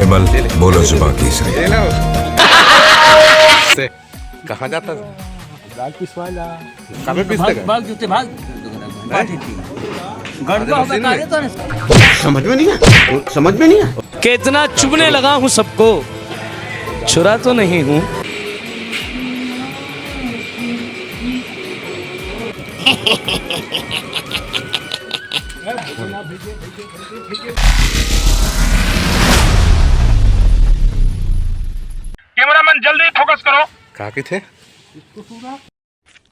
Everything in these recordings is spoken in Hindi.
विमल बोलो जुबान केसरी। कहाँ जाता था? दाल पिसवायला कहाँ पे पीसते का? भाग जूते भाग गड़बड़ होगा कार्य तो नहीं। समझ में नहीं है, समझ में नहीं है। कितना चुभने लगा हूँ सबको, छुरा तो नहीं हूँ। कैमरामैन जल्दी फोकस करो। कहाँ के थे?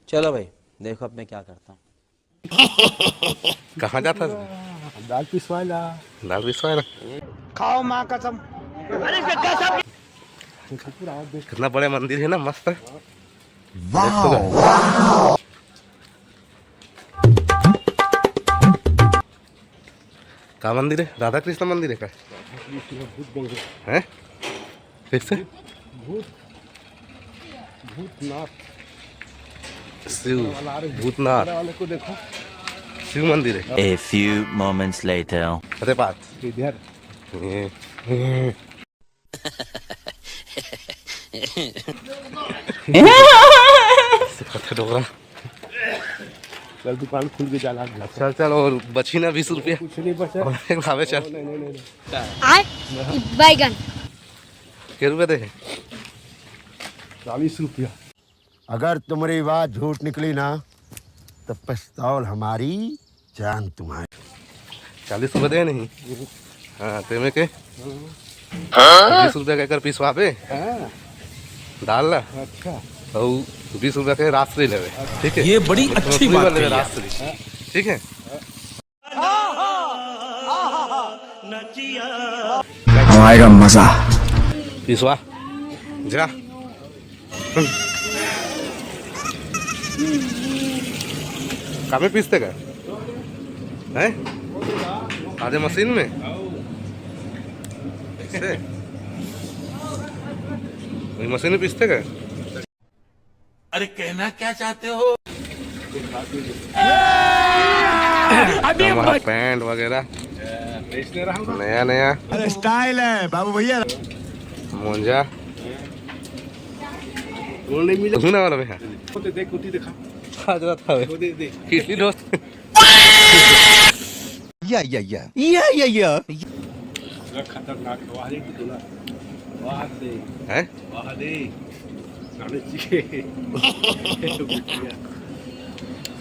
चलो भाई देखो अब मैं क्या करता हूँ। कहाँ जाता था? दाल पिसवायला दाल पिसवाए ना। खाओ माँ कसम। कितना बड़ा मंदिर है ना, मस्त है। का मंदिर है? राधा कृष्ण मंदिर है का? हैं? कैसे? शिव भूतनाथ वाले को देखो शिव मंदिर है। A few moments later. अरे बात इधर डोगरा। कल दुकान खुल के जाला गया। चल चल, और बची ना 20 रुपया। कुछ नहीं बचा। खावे चल। बैगन के रुपये दे? 40 रुपया। अगर तुम्हारी बात झूठ निकली ना तो पिस्तौल हमारी जान तुम्हारी। 40 रुपये दे नहीं? हाँ ते में के 20 रुपया कहकर पिसवा पे डाल ला। अच्छा और 20 रुपया के रास्ते ले। ठीक है, ये बड़ी अच्छी बात है। रास्ते ठीक है। आएगा मजा। पिसवा जा। कहाँ पे पीसते का है? आधे मशीन में ऐसे वही मशीन में पीसते का? अरे कहना क्या चाहते हो? हमारा पैंट वगैरह नया नया स्टाइल है बाबू भैया। मोजा नहीं मिले सुना वाला भैया देख कुटी दिखा। आज रात खावे इडली डोसा। या खतरनाक वाले की दुला वाह दे हैं? वाह दे गाने चाहिए।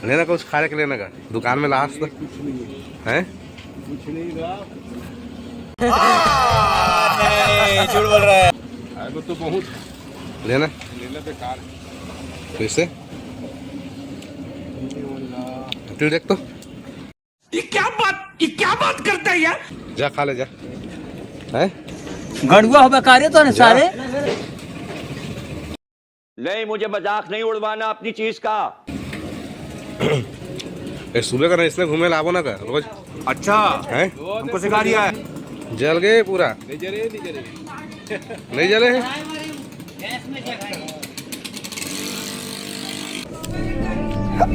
लेना कुछ खाने के लेने का दुकान में लास्ट कुछ नहीं है, है? कुछ नहीं रहा। झूठ बोल रहा है। आगे तो बहुत लेना लेना बेकार है। कैसे? तू देख तो ये क्या बात करता है यार? जा खा ले जा। हैं? गड़बड़ होगा कार्य तो नहीं सारे। नहीं, मुझे मजाक नहीं उड़वाना अपनी चीज का। सुबह का इसलिए घूमे लाभो ना का रोज। अच्छा हैं? हमको सिखा दिया है। जल गए पूरा? नहीं जले हैं?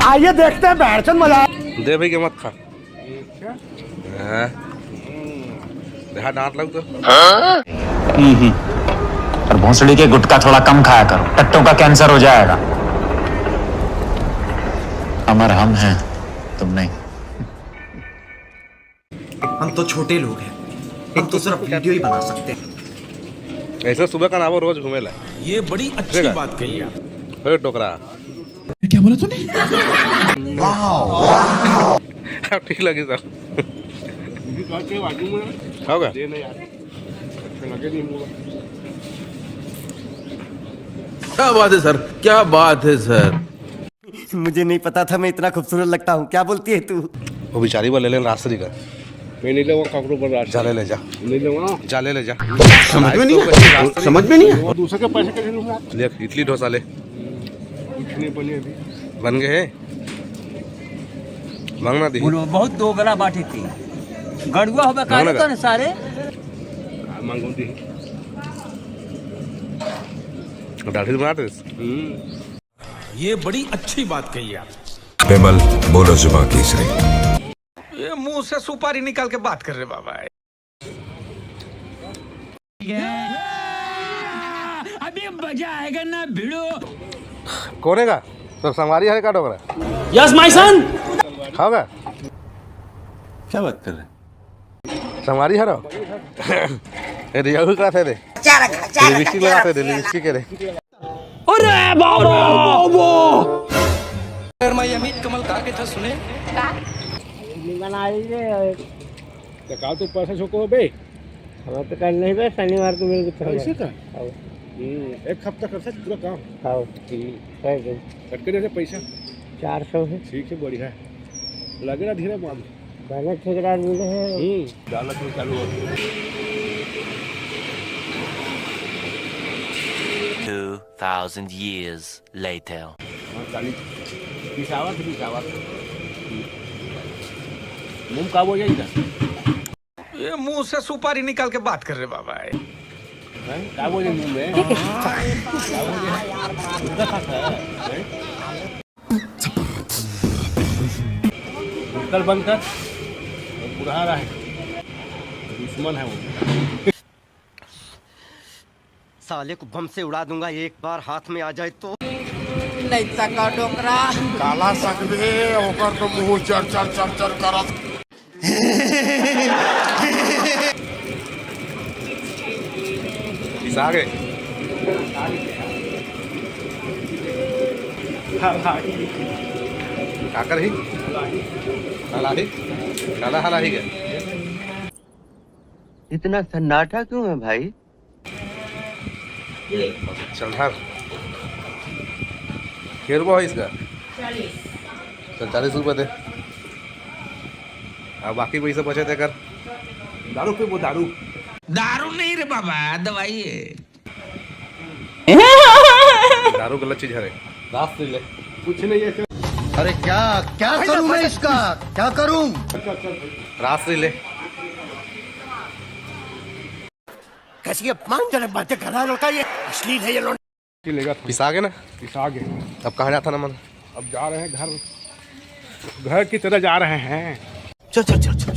आइए देखते हैं बैठचंद मजा। दे भाई के मत खा। हाँ। देखा दांत लग तो। और भोंसड़ी के गुटखा थोड़ा कम खाया करो, टट्टों का कैंसर हो जाएगा। अमर हम हैं, तुम नहीं। हम तो छोटे लोग हैं, हम तो सिर्फ वीडियो ही बना सकते हैं। ऐसे सुबह का नावो रोज घूमेला। ये बड़ी अच्छी बात कही आप। अरे टोकरा क्या बोला तूने? अब ठीक लगी सर। के बाजू में होगा दे नहीं यार, अच्छा लगे नहीं मुझे। क्या बात है सर, क्या बात है सर। मुझे नहीं पता था मैं इतना खूबसूरत लगता हूँ। क्या बोलती है तू? वो बेचारी वो ले ले रास्ते का। मैं नहीं लूँगा काकरों पर रास्ता। जा ले ले जा। नहीं लूँगा। जा ले ले जा। समझ में नहीं है, समझ में नहीं है। और दूसरे के पैसे कैसे लूँगा? ले इडली डोसा ले। कुछ नहीं बने अभी। बन गए हैं? मांगना दी। बोलो बहुत दो गला बाटी थी। गड़बड़ होगा कार्य तो नहीं सारे। मांगो दी। दाढ़ी बनाते? ये बड़ी अच्छी बात कही आप। विमल बोलो जुबान केसरी। ये मुंह से सुपारी निकाल के बात कर रहे बाबा। अभी मजा आएगा ना भिड़ो। कौन है तो संगवारी है का डोगरा यस माय सन। खाओगा क्या बात कर रहे हैं? संगवारी है रो ए रियल का थे दे लिपस्टिक लगाते दे लिपस्टिक के रे अरे बाबा मैं अमित कमल का के था सुने का तो पैसा छोको बे हमारा तो कल नहीं बे शनिवार को मिल गया पैसे का एक हफ्ता कर सकते पूरा काम हाँ कटके जैसे पैसा 400 है। ठीक है बढ़िया है लगे ना धीरे माम पहले ठेकेदार मिले हैं। डाला तो चालू हो 2000 years later. पिसावा मुंह का हो जाएगा ये मुंह से सुपारी निकाल के बात कर रहे बाबा। का हो जाएगा मुंह में कल बंद कर बुढ़ा रहा है दुश्मन है वो। साले को बम से उड़ा दूंगा एक बार हाथ में आ जाए तो। नहीं सका डोकरा काला सकबे ओकर तो मुंह चर चर चर चर करत पिसा गए काकर ही काला हाला ही गया। इतना सन्नाटा क्यों है भाई? चल धर क्या रुपया है इसका? 40 रुपये दे अब बाकी पैसे बचे थे कर दारू पे वो दारू दारू नहीं रे बाबा दवाई है। दारू गलत चीज है रास्ते ले कुछ नहीं है अरे क्या क्या करूं मैं इसका क्या करूं रास्ते ले कैसी अपमानजनक बातें कर रहा है लड़का ये अश्लील है ये लोग लेगा पिसा गए ना पिसा गए अब कहाँ जाता ना मन अब जा रहे हैं घर की तरह जा रहे हैं। चल चल चल चल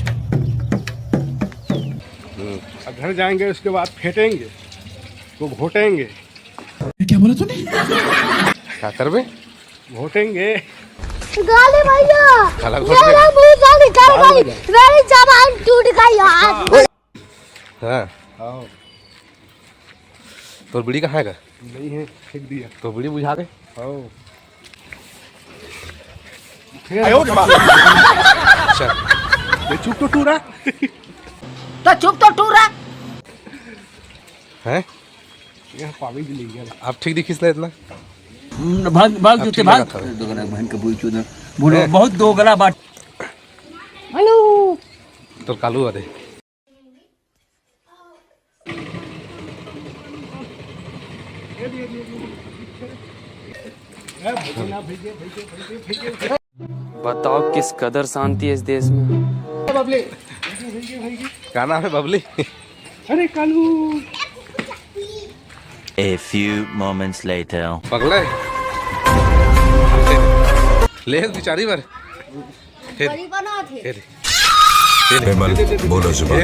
अब घर जाएंगे उसके बाद फेंटेंगे तो घोटेंगे। क्या बोला तूने? क्या कर बे घोटेंगे गाली भैया काला मेरा मुंह से निकल गई मेरी जबान टूट गई यार। हाँ तो बीड़ी कहाँ है? नहीं है फेंक दिया तो बीड़ी बुझा दे। अच्छा ये चुप तो टूरा तो चुप तो टूरा हैं यहाँ पानी भी ले गया। आप ठीक दिखिस ना इतना भाग भाग जूते भाग दोगला बहन का बुई चोदर बुढ़ो बहुत दोगला बात। हेलो तो कालू आ दे बताओ किस कदर शांति है इस देश में। क्या नाम है बबली? अरे Kalu A few moments later. पगला ले बेचारी पर बड़ी बना थे विमल बोलो जुबान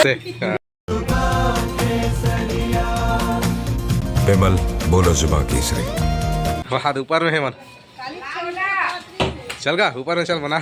से विमल बोलो जुबान केसरी वहाँ ऊपर में है मन चल गा ऊपर में चल बना